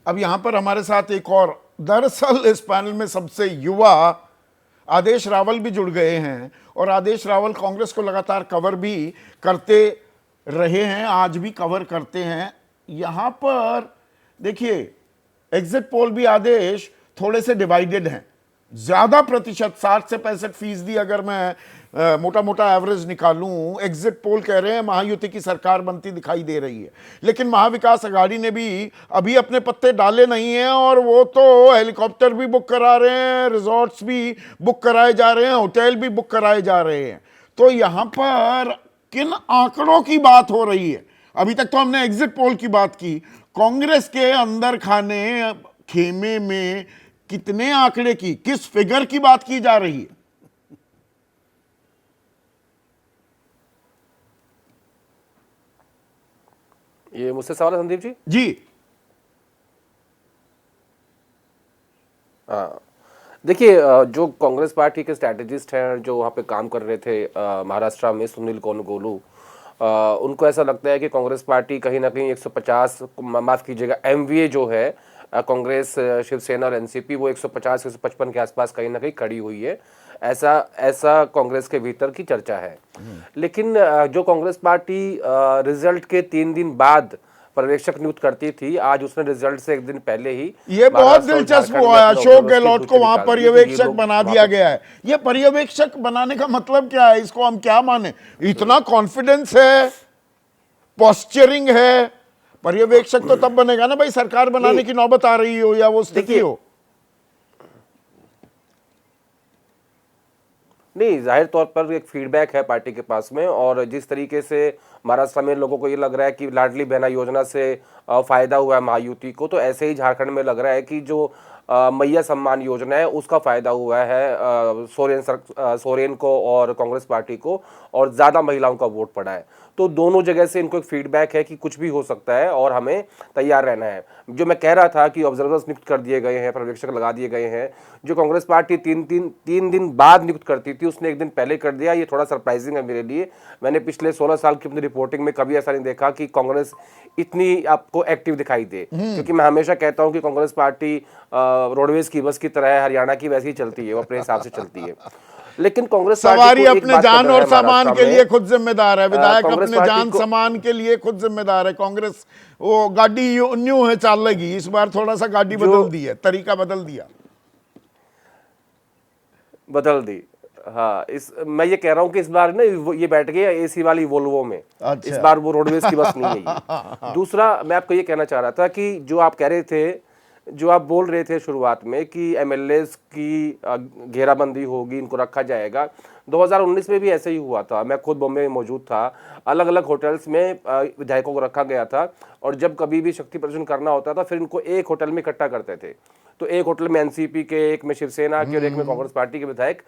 अब यहां पर हमारे साथ एक और, दरअसल इस पैनल में सबसे युवा आदेश रावल भी जुड़ गए हैं, और आदेश रावल कांग्रेस को लगातार कवर भी करते रहे हैं, आज भी कवर करते हैं। यहां पर देखिए, एग्जिट पोल भी आदेश थोड़े से डिवाइडेड हैं, ज्यादा प्रतिशत 60 से 65% अगर मैं मोटा मोटा एवरेज निकालूं, एग्जिट पोल कह रहे हैं महायुति की सरकार बनती दिखाई दे रही है। लेकिन महाविकास आघाड़ी ने भी अभी अपने पत्ते डाले नहीं हैं, और वो तो हेलीकॉप्टर भी बुक करा रहे हैं, रिजॉर्ट्स भी बुक कराए जा रहे हैं, होटल भी बुक कराए जा रहे हैं। तो यहां पर किन आंकड़ों की बात हो रही है? अभी तक तो हमने एग्जिट पोल की बात की, कांग्रेस के अंदर खाने खेमे में कितने आंकड़े की, किस फिगर की बात की जा रही है? ये मुझसे सवाल है संदीप जी? जी हाँ, देखिए, जो कांग्रेस पार्टी के स्ट्रैटेजिस्ट हैं जो वहाँ पे काम कर रहे थे महाराष्ट्र में, सुनील कोनगोलू, उनको ऐसा लगता है कि कांग्रेस पार्टी कहीं ना कहीं 150, माफ कीजिएगा, एमवीए जो है कांग्रेस, शिवसेना और एनसीपी, वो 150 155 के आसपास कहीं ना कहीं खड़ी हुई है, ऐसा कांग्रेस के भीतर की चर्चा है। लेकिन जो कांग्रेस पार्टी रिजल्ट के 3 दिन बाद पर्यवेक्षक नियुक्त करती थी, आज उसने रिजल्ट से 1 दिन पहले ही, ये बहुत दिलचस्प हुआ है, अशोक गहलोत को वहां पर्यवेक्षक बना दिया गया है। ये पर्यवेक्षक बनाने का मतलब क्या है? इसको हम क्या माने? इतना कॉन्फिडेंस है, पोस्चरिंग है? पर्यवेक्षक तो तब बनेगा ना भाई सरकार बनाने की नौबत आ रही हो या वो स्थिति हो। नहीं, जाहिर तौर पर एक फीडबैक है पार्टी के पास में, और जिस तरीके से महाराष्ट्र में लोगों को ये लग रहा है कि लाडली बहना योजना से फायदा हुआ है महायुति को, तो ऐसे ही झारखंड में लग रहा है कि जो मैया सम्मान योजना है उसका फायदा हुआ है सोरेन को और कांग्रेस पार्टी को, और ज्यादा महिलाओं का वोट पड़ा है। तो दोनों जगह से इनको एक फीडबैक है कि कुछ भी हो सकता है और हमें तैयार रहना है। जो मैं कह रहा था कि ऑब्जर्वर्स नियुक्त कर दिए गए हैं, पर्यवेक्षक लगा दिए गए हैं, जो कांग्रेस पार्टी 3 दिन बाद नियुक्त करती थी उसने 1 दिन पहले कर दिया। ये थोड़ा सरप्राइजिंग है मेरे लिए। मैंने पिछले 16 साल की अपनी रिपोर्टिंग में कभी ऐसा नहीं देखा कि कांग्रेस इतनी आपको एक्टिव दिखाई दे, क्योंकि मैं हमेशा कहता हूं कि कांग्रेस पार्टी रोडवेज की बस की तरह है, हरियाणा की वैसी ही चलती है, वो अपने हिसाब से चलती है। लेकिन कांग्रेस सवारी अपने जान और सामान के लिए खुद जिम्मेदार है, विधायक अपने जान सामान के लिए खुद जिम्मेदार है। कांग्रेस वो गाड़ी न्यू है चलेगी, इस बार थोड़ा सा गाड़ी बदल दी है, तरीका बदल दी। हाँ, मैं ये कह रहा हूँ कि इस बार ना ये बैठ गए एसी वाली वोल्वो में। अच्छा। इस बार वो रोडवेज की बस नहीं है। दूसरा, मैं आपको ये कहना चाह रहा था कि जो आप कह रहे थे, जो आप बोल रहे थे शुरुआत में कि एमएलएस की घेराबंदी होगी, इनको रखा जाएगा, 2019 में भी ऐसे ही हुआ था। मैं खुद बॉम्बे में मौजूद था, अलग अलग होटल्स में विधायकों को रखा गया था, और जब कभी भी शक्ति प्रदर्शन करना होता था फिर इनको एक होटल में इकट्ठा करते थे। तो एक होटल में एनसीपी के, एक में शिवसेना के और एक में कांग्रेस पार्टी के विधायक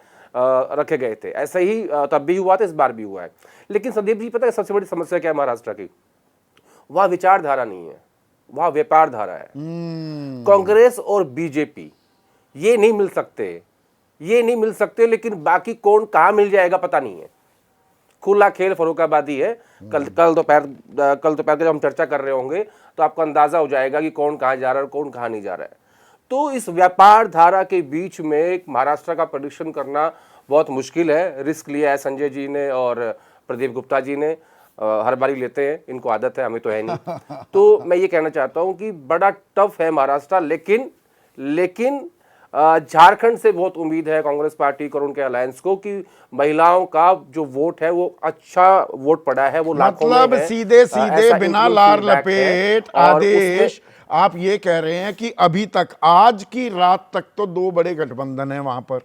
रखे गए थे। ऐसा ही तब भी हुआ था, इस बार भी हुआ है। लेकिन संदीप जी, पता है सबसे बड़ी समस्या क्या है महाराष्ट्र की? वहां विचारधारा नहीं है, वहां व्यापार धारा है। कांग्रेस और बीजेपी ये नहीं मिल सकते, लेकिन बाकी कौन कहां मिल जाएगा पता नहीं है। खुला खेल फर्रुखाबादी है। कल दोपहर जब हम चर्चा कर रहे होंगे तो आपको अंदाजा हो जाएगा कि कौन कहां जा रहा है और कौन कहां नहीं जा रहा है। तो इस व्यापार धारा के बीच में महाराष्ट्र का प्रेडिक्शन करना बहुत मुश्किल है। रिस्क लिया है संजय जी ने और प्रदीप गुप्ता जी ने, हर बारी लेते हैं, इनको आदत है, हमें तो है नहीं। तो मैं ये कहना चाहता हूं कि बड़ा टफ है महाराष्ट्र, लेकिन झारखंड से बहुत उम्मीद है कांग्रेस पार्टी और उनके अलायंस को कि महिलाओं का जो वोट है वो अच्छा वोट पड़ा है, वो लाखों में है। सीधे बिना लार लपेट आदेश आप ये कह रहे हैं कि अभी तक, आज की रात तक तो 2 बड़े गठबंधन हैं वहां पर,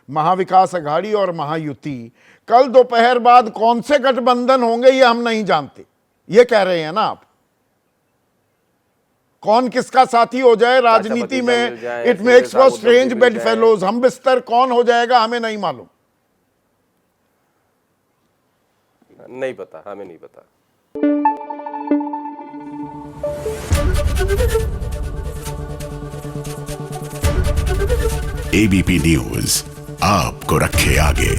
महाविकास आघाड़ी और महायुति। कल दोपहर बाद कौन से गठबंधन होंगे ये हम नहीं जानते, ये कह रहे हैं ना आप? कौन किसका साथी हो जाए राजनीति में, it makes for strange bed fellows. हम बिस्तर कौन हो जाएगा हमें नहीं मालूम, नहीं पता, हमें नहीं पता। एबीपी न्यूज आपको रखे आगे।